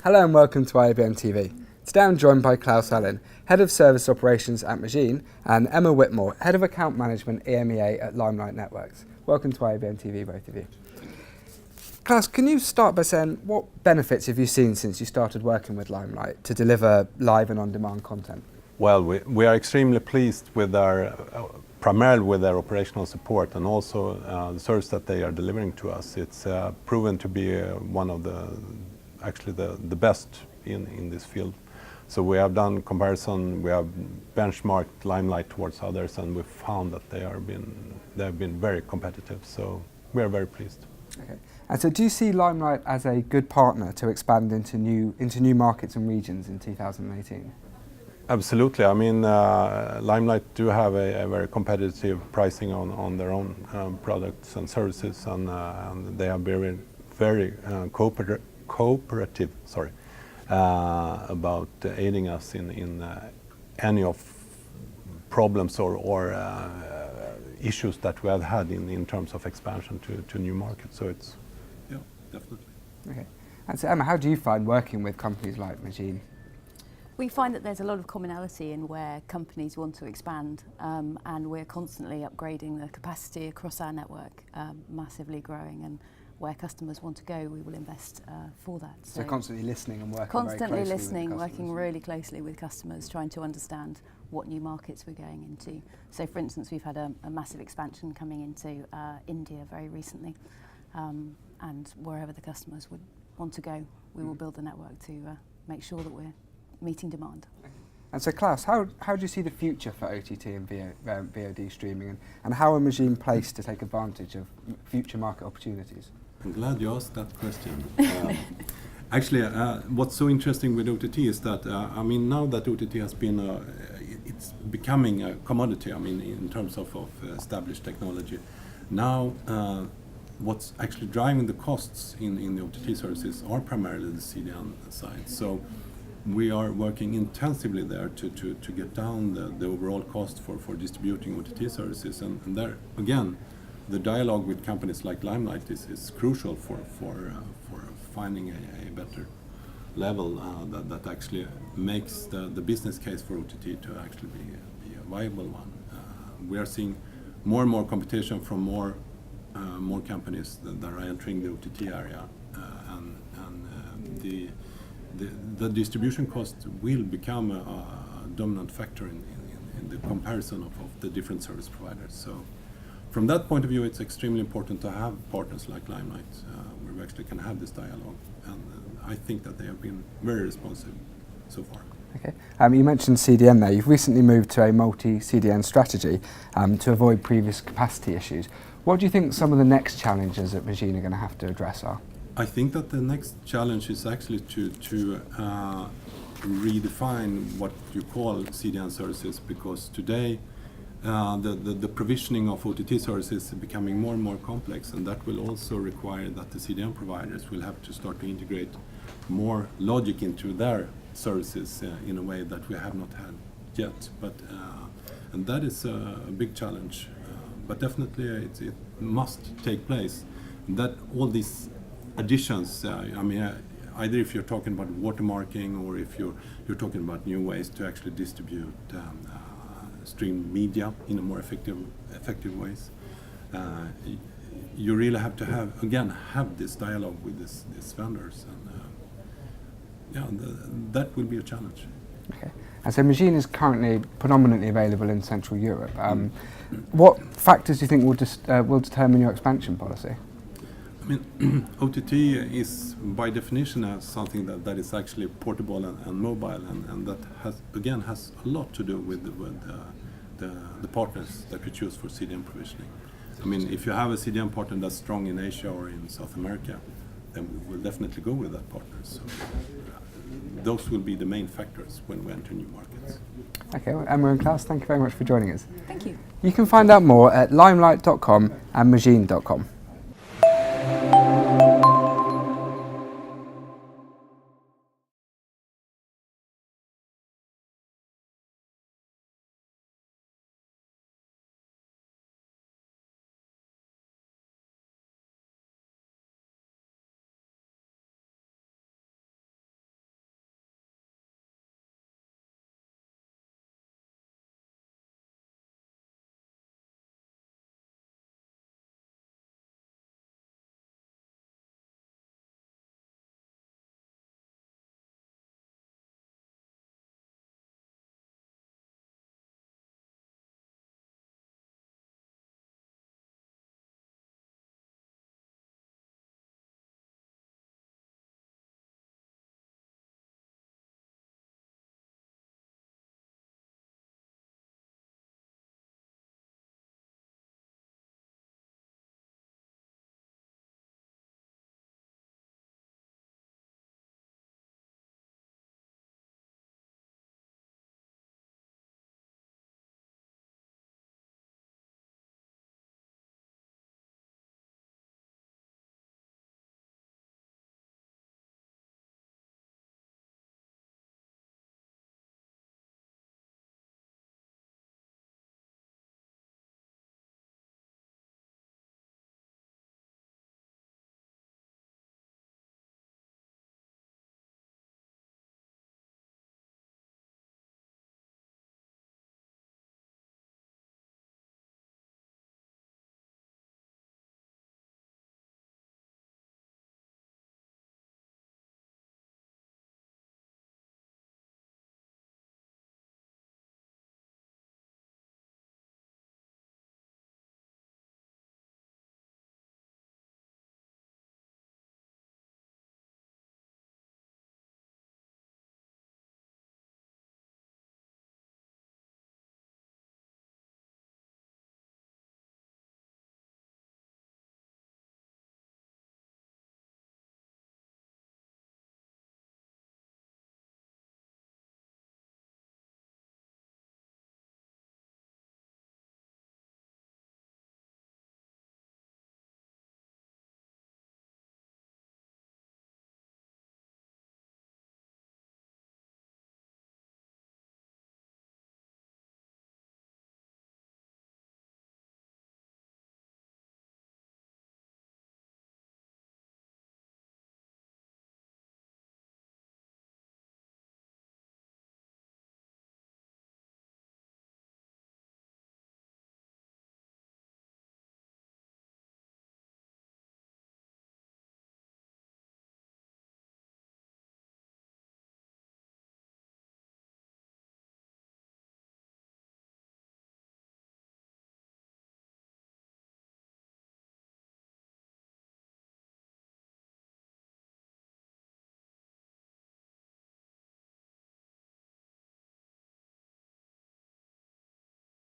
Hello and welcome to IABM TV. Today I'm joined by Klas Ahlin, Head of Service Operations at Magine, and Emma Whitmore, Head of Account Management EMEA at Limelight Networks. Welcome to IABM TV, both of you. Klas, can you start by saying what benefits have you seen since you started working with Limelight to deliver live and on-demand content? Well, we are extremely pleased with our, primarily with their operational support and also the service that they are delivering to us. It's proven to be one of the best in this field. So we have done comparison, we have benchmarked Limelight towards others, and we found that they have been very competitive. So we are very pleased. Okay. And so do you see Limelight as a good partner to expand into new markets and regions in 2018? Absolutely. I mean, Limelight do have a very competitive pricing on their own products and services, and they are very cooperative. About aiding us in any of problems or issues that we have had in terms of expansion to new markets. So it's, yeah, definitely. Okay. And so Emma, how do you find working with companies like Magine? We find that there's a lot of commonality in where companies want to expand, and we're constantly upgrading the capacity across our network, massively growing, and where customers want to go, we will invest for that. So constantly listening and working constantly listening, working really closely with customers, trying to understand what new markets we're going into. So for instance, we've had a massive expansion coming into India very recently, and wherever the customers would want to go, we will build the network to make sure that we're meeting demand. And so Klas, how do you see the future for OTT and VOD streaming, and how are Magine placed to take advantage of future market opportunities? I'm glad you asked that question. Actually, what's so interesting with OTT is that, I mean, now that OTT has been, it's becoming a commodity, I mean, in terms of established technology. Now, what's actually driving the costs in the OTT services are primarily the CDN side. So we are working intensively there to get down the overall cost for distributing OTT services, and there, again, the dialogue with companies like Limelight is crucial for finding a better level that actually makes the business case for OTT to actually be a viable one. We are seeing more and more competition from more companies that are entering the OTT area, and the distribution cost will become a dominant factor in the comparison of the different service providers. So from that point of view, it's extremely important to have partners like Limelight, where we actually can have this dialogue, and I think that they have been very responsive so far. Okay. You mentioned CDN there. You've recently moved to a multi-CDN strategy to avoid previous capacity issues. What do you think some of the next challenges that Magine are going to have to address are? I think that the next challenge is actually to redefine what you call CDN services, because today the provisioning of OTT services is becoming more and more complex, and that will also require that the CDN providers will have to start to integrate more logic into their services in a way that we have not had yet. But and that is a big challenge, but definitely it must take place. That all these additions, I mean, either if you're talking about watermarking or if you're talking about new ways to actually distribute stream media in a more effective ways, you really have to have this dialogue with these vendors, and that will be a challenge. Okay. And so Magine is currently predominantly available in Central Europe. What factors do you think will determine your expansion policy? I mean, OTT is by definition something that is actually portable and mobile, and that has a lot to do with the partners that we choose for CDN provisioning. I mean, if you have a CDN partner that's strong in Asia or in South America, then we will definitely go with that partner. So those will be the main factors when we enter new markets. Okay, well, Emma and Klas, thank you very much for joining us. Thank you. You can find out more at limelight.com and magine.com.